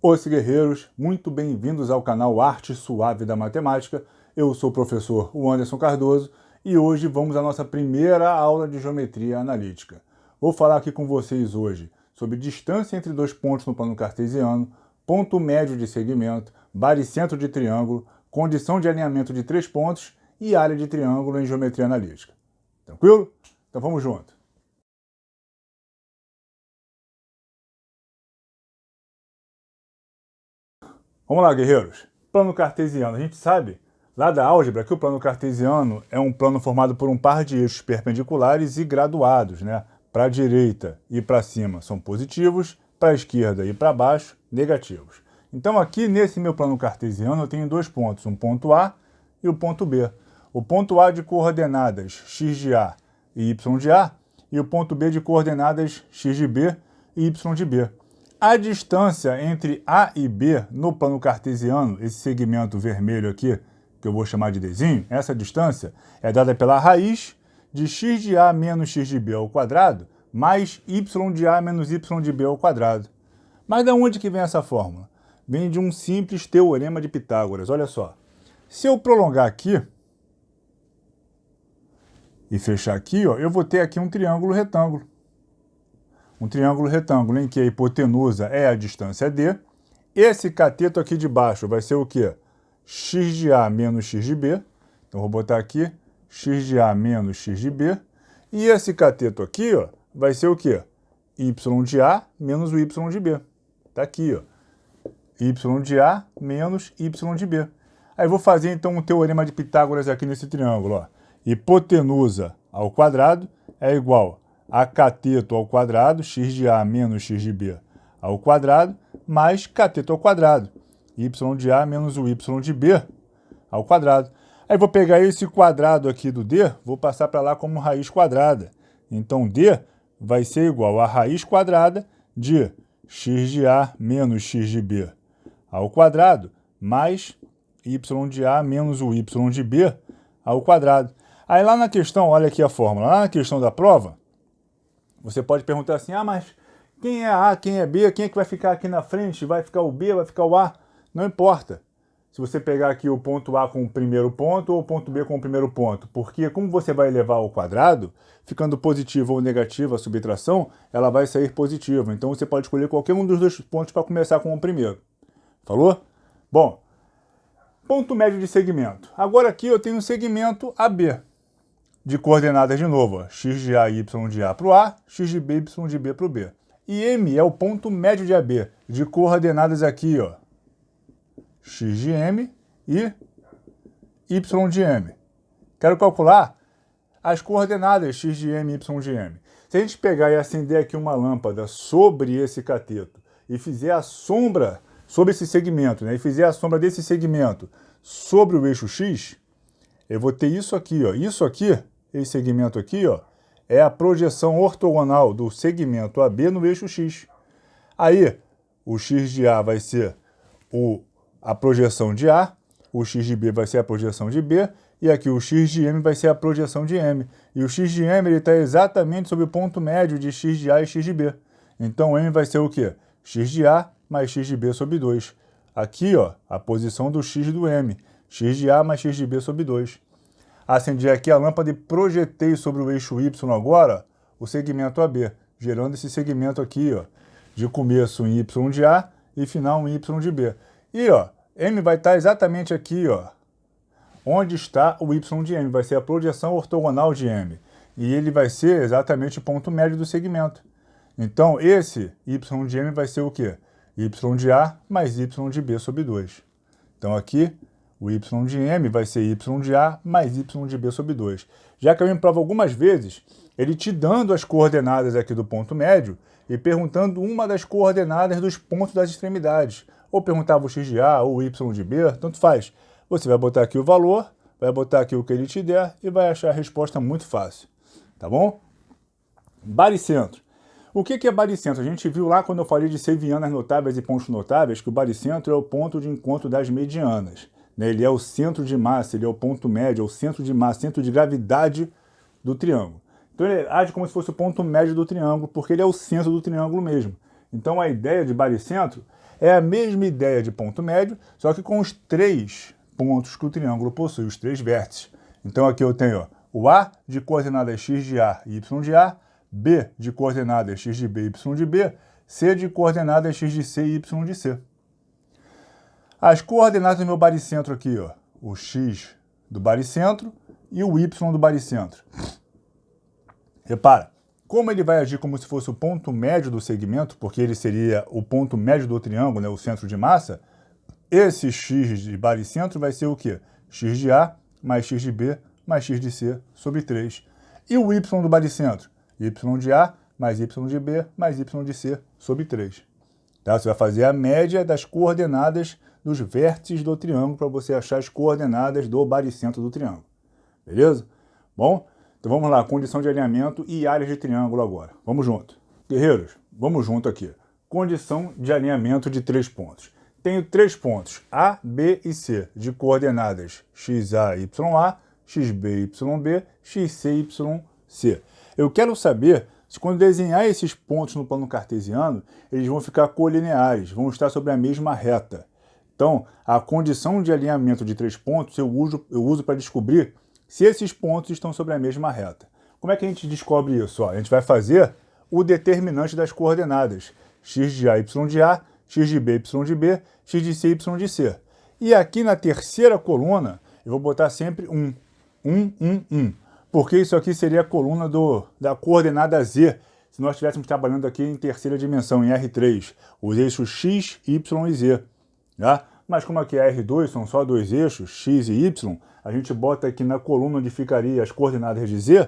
Os guerreiros, muito bem-vindos ao canal Arte Suave da Matemática. Eu sou o professor Anderson Cardoso e hoje vamos à nossa primeira aula de geometria analítica. Vou falar aqui com vocês hoje sobre distância entre dois pontos no plano cartesiano, ponto médio de segmento, baricentro de triângulo, condição de alinhamento de três pontos e área de triângulo em geometria analítica. Tranquilo? Então vamos junto. Vamos lá, guerreiros. Plano cartesiano. A gente sabe, lá da álgebra, que o plano cartesiano é um plano formado por um par de eixos perpendiculares e graduados, né? Para a direita e para cima são positivos, para a esquerda e para baixo, negativos. Então aqui nesse meu plano cartesiano eu tenho dois pontos, um ponto A e o ponto B. O ponto A de coordenadas x de A e y de A, e o ponto B de coordenadas x de B e y de B. A distância entre A e B no plano cartesiano, esse segmento vermelho aqui, que eu vou chamar de Dzinho, essa distância é dada pela raiz de x de A menos x de B ao quadrado, mais y de A menos y de B ao quadrado. Mas de onde que vem essa fórmula? Vem de um simples teorema de Pitágoras. Olha só, se eu prolongar aqui e fechar aqui, ó, eu vou ter aqui um triângulo retângulo. Um triângulo retângulo em que a hipotenusa é a distância D. Esse cateto aqui de baixo vai ser o quê? X de A menos x de B. Então, vou botar aqui x de A menos x de B. E esse cateto aqui, ó, vai ser o quê? Y de A menos o Y de B. Está aqui, ó. Y de A menos Y de B. Aí vou fazer, então, um teorema de Pitágoras aqui nesse triângulo, ó. Hipotenusa ao quadrado é igual a cateto ao quadrado, x de A menos x de B ao quadrado, mais cateto ao quadrado, y de A menos o y de B ao quadrado. Aí vou pegar esse quadrado aqui do D, vou passar para lá como raiz quadrada. Então, D vai ser igual a raiz quadrada de x de A menos x de B ao quadrado, mais y de A menos o y de B ao quadrado. Aí lá na questão, olha aqui a fórmula, lá na questão da prova, você pode perguntar assim, mas quem é A, quem é B, quem é que vai ficar aqui na frente? Vai ficar o B, vai ficar o A? Não importa. Se você pegar aqui o ponto A com o primeiro ponto ou o ponto B com o primeiro ponto, porque como você vai levar ao quadrado, ficando positivo ou negativo a subtração, ela vai sair positiva. Então você pode escolher qualquer um dos dois pontos para começar com o primeiro. Falou? Bom, ponto médio de segmento. Agora aqui eu tenho um segmento AB. De coordenadas de novo, ó, x de A e y de A para o A, x de B e y de B para o B. E M é o ponto médio de AB, de coordenadas aqui, ó, x de M e y de M. Quero calcular as coordenadas x de M e y de M. Se a gente pegar e acender aqui uma lâmpada sobre esse cateto e fizer a sombra sobre esse segmento, né, e fizer a sombra desse segmento sobre o eixo x, eu vou ter isso aqui, ó, isso aqui, esse segmento aqui, ó, é a projeção ortogonal do segmento AB no eixo x. Aí, o x de A vai ser a projeção de A, o x de B vai ser a projeção de B, e aqui o x de M vai ser a projeção de M. E o x de M está exatamente sobre o ponto médio de x de A e x de B. Então, M vai ser o quê? X de A mais x de B sobre 2. Aqui, ó, a posição do x do M. X de A mais x de B sobre 2. Acendi aqui a lâmpada e projetei sobre o eixo Y agora o segmento AB, gerando esse segmento aqui, ó, de começo em Y de A e final em Y de B. E ó, M vai estar exatamente aqui, ó, onde está o Y de M, vai ser a projeção ortogonal de M. E ele vai ser exatamente o ponto médio do segmento. Então esse Y de M vai ser o quê? Y de A mais Y de B sobre 2. Então aqui, o y de M vai ser y de A mais y de B sobre 2. Já que eu me provo algumas vezes, ele te dando as coordenadas aqui do ponto médio e perguntando uma das coordenadas dos pontos das extremidades. Ou perguntava o x de A ou o y de B, tanto faz. Você vai botar aqui o valor, vai botar aqui o que ele te der e vai achar a resposta muito fácil. Tá bom? Baricentro. O que é baricentro? A gente viu lá quando eu falei de sevianas notáveis e pontos notáveis que o baricentro é o ponto de encontro das medianas. Ele é o centro de massa, ele é o ponto médio, é o centro de massa, centro de gravidade do triângulo. Então ele age como se fosse o ponto médio do triângulo, porque ele é o centro do triângulo mesmo. Então a ideia de baricentro É a mesma ideia de ponto médio, só que com os 3 pontos que o triângulo possui, os 3 vértices. Então aqui eu tenho o A de coordenadas x de A e y de A, B de coordenadas x de B e y de B, C de coordenadas x de C e y de C. As coordenadas do meu baricentro aqui, ó, o x do baricentro e o y do baricentro. Repara, como ele vai agir como se fosse o ponto médio do segmento, porque ele seria o ponto médio do triângulo, né, o centro de massa, esse x de baricentro vai ser o quê? X de A mais x de B mais x de C sobre 3. E o y do baricentro? Y de A mais y de B mais y de C sobre 3. Tá? Você vai fazer a média das coordenadas dos vértices do triângulo para você achar as coordenadas do baricentro do triângulo. Beleza? Bom, então vamos lá, condição de alinhamento e áreas de triângulo agora. Vamos junto. Guerreiros, vamos junto aqui. Condição de alinhamento de 3 pontos. Tenho 3 pontos, A, B e C, de coordenadas xa, YA, xb, YB, xc, YC. Eu quero saber se quando desenhar esses pontos no plano cartesiano, eles vão ficar colineares, vão estar sobre a mesma reta. Então, a condição de alinhamento de 3 pontos eu uso para descobrir se esses pontos estão sobre a mesma reta. Como é que a gente descobre isso? Ó, a gente vai fazer o determinante das coordenadas, x de A, y de A, x de B, y de B, x de C, y de C. E aqui na terceira coluna, eu vou botar sempre 1, 1, 1, 1. Porque isso aqui seria a coluna da coordenada Z, se nós estivéssemos trabalhando aqui em terceira dimensão, em R3, os eixos x, y e z. Tá? Mas como aqui é R2, são só 2 eixos, x e y, a gente bota aqui na coluna onde ficaria as coordenadas de z,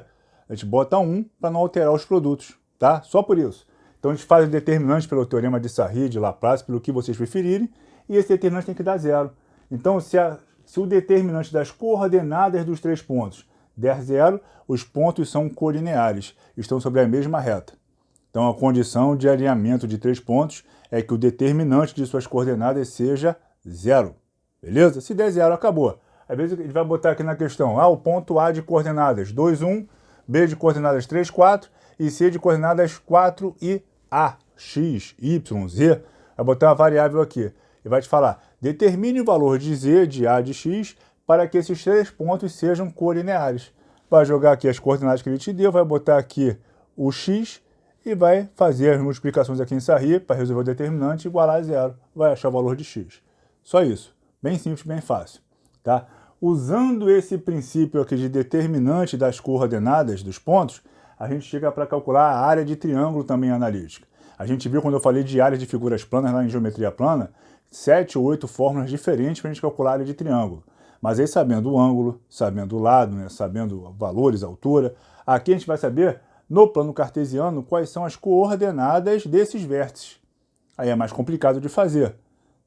a gente bota 1 para não alterar os produtos, tá? Só por isso. Então a gente faz o determinante pelo teorema de Sarri, de Laplace, pelo que vocês preferirem, e esse determinante tem que dar 0. Então se o determinante das coordenadas dos 3 pontos der 0, os pontos são colineares, estão sobre a mesma reta. Então a condição de alinhamento de 3 pontos é que o determinante de suas coordenadas seja 0. Beleza? Se der 0, acabou. Às vezes ele vai botar aqui na questão, o ponto A de coordenadas 2, 1, B de coordenadas 3, 4 e C de coordenadas 4 e A, X, Y, Z. Vai botar uma variável aqui e vai te falar, determine o valor de Z, de A, de X para que esses 3 pontos sejam colineares. Vai jogar aqui as coordenadas que ele te deu, vai botar aqui o X e vai fazer as multiplicações aqui em Sarri para resolver o determinante igualar a 0. Vai achar o valor de X. Só isso. Bem simples, bem fácil. Tá? Usando esse princípio aqui de determinante das coordenadas dos pontos, a gente chega para calcular a área de triângulo também analítica. A gente viu quando eu falei de área de figuras planas lá em geometria plana, 7 ou 8 fórmulas diferentes para a gente calcular a área de triângulo. Mas aí sabendo o ângulo, sabendo o lado, né, sabendo valores, altura, aqui a gente vai saber, no plano cartesiano, quais são as coordenadas desses vértices. Aí é mais complicado de fazer,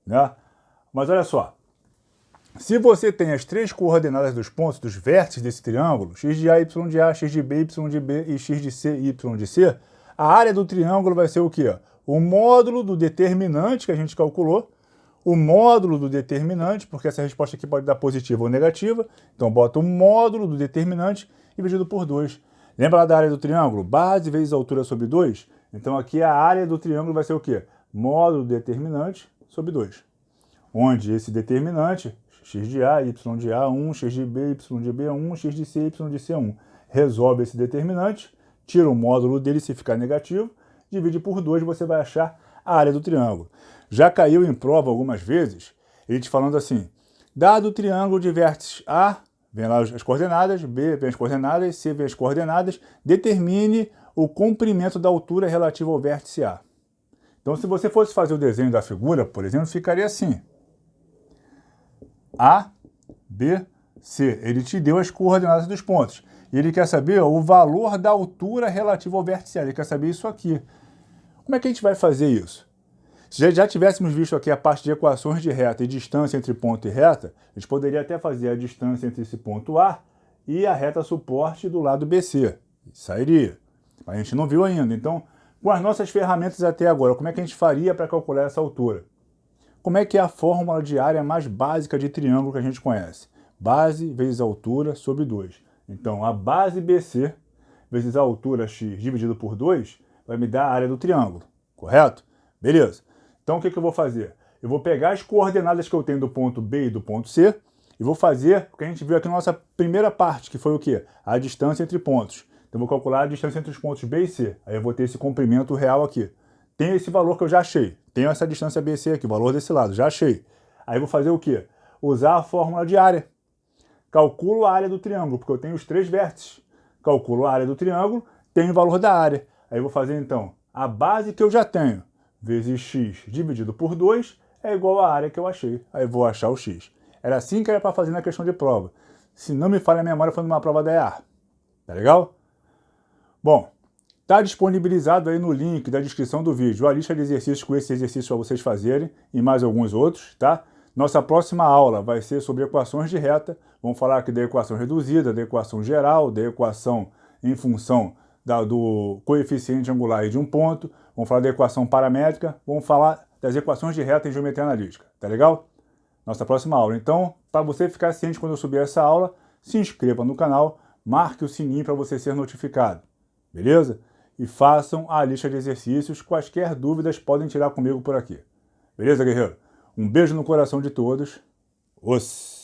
né? Mas olha só, se você tem as 3 coordenadas dos pontos, dos vértices desse triângulo, x de A, y de A, x de B, y de B e x de C, y de C, a área do triângulo vai ser o quê? O módulo do determinante que a gente calculou, o módulo do determinante, porque essa resposta aqui pode dar positiva ou negativa, então bota o módulo do determinante dividido por 2. Lembra lá da área do triângulo? Base vezes altura sobre 2? Então aqui a área do triângulo vai ser o quê? Módulo do determinante sobre 2. Onde esse determinante, x de A, y de A, 1, x de B, y de B, 1, x de C, y de C, 1. Resolve esse determinante, tira o módulo dele se ficar negativo, divide por 2, você vai achar a área do triângulo. Já caiu em prova algumas vezes, ele te falando assim, dado o triângulo de vértices A, vem lá as coordenadas, B vem as coordenadas, C vem as coordenadas, determine o comprimento da altura relativa ao vértice A. Então se você fosse fazer o desenho da figura, por exemplo, ficaria assim. A, B, C. Ele te deu as coordenadas dos pontos. E ele quer saber o valor da altura relativa ao vértice A. Ele quer saber isso aqui. Como é que a gente vai fazer isso? Se já tivéssemos visto aqui a parte de equações de reta e distância entre ponto e reta, a gente poderia até fazer a distância entre esse ponto A e a reta suporte do lado BC. Sairia. Mas a gente não viu ainda. Então, com as nossas ferramentas até agora, como é que a gente faria para calcular essa altura? Como é que é a fórmula de área mais básica de triângulo que a gente conhece? Base vezes altura sobre 2. Então, a base BC vezes a altura x dividido por 2 vai me dar a área do triângulo, correto? Beleza. Então, o que eu vou fazer? Eu vou pegar as coordenadas que eu tenho do ponto B e do ponto C e vou fazer o que a gente viu aqui na nossa primeira parte, que foi o quê? A distância entre pontos. Então eu vou calcular a distância entre os pontos B e C. Aí eu vou ter esse comprimento real aqui. Tem esse valor que eu já achei. Tenho essa distância BC aqui, o valor desse lado, já achei. Aí eu vou fazer o quê? Usar a fórmula de área. Calculo a área do triângulo, porque eu tenho os 3 vértices. Calculo a área do triângulo, tenho o valor da área. Aí eu vou fazer então a base que eu já tenho, vezes x dividido por 2, é igual à área que eu achei. Aí eu vou achar o x. Era assim que era para fazer na questão de prova. Se não me falha a memória, foi numa prova da EAR. Tá legal? Bom, está disponibilizado aí no link da descrição do vídeo a lista de exercícios com esses exercícios para vocês fazerem e mais alguns outros, tá? Nossa próxima aula vai ser sobre equações de reta. Vamos falar aqui da equação reduzida, da equação geral, da equação em função do coeficiente angular e de um ponto. Vamos falar da equação paramétrica. Vamos falar das equações de reta em geometria analítica. Tá legal? Nossa próxima aula. Então, para você ficar ciente quando eu subir essa aula, se inscreva no canal, marque o sininho para você ser notificado. Beleza? E façam a lista de exercícios. Quaisquer dúvidas podem tirar comigo por aqui. Beleza, guerreiro? Um beijo no coração de todos. Os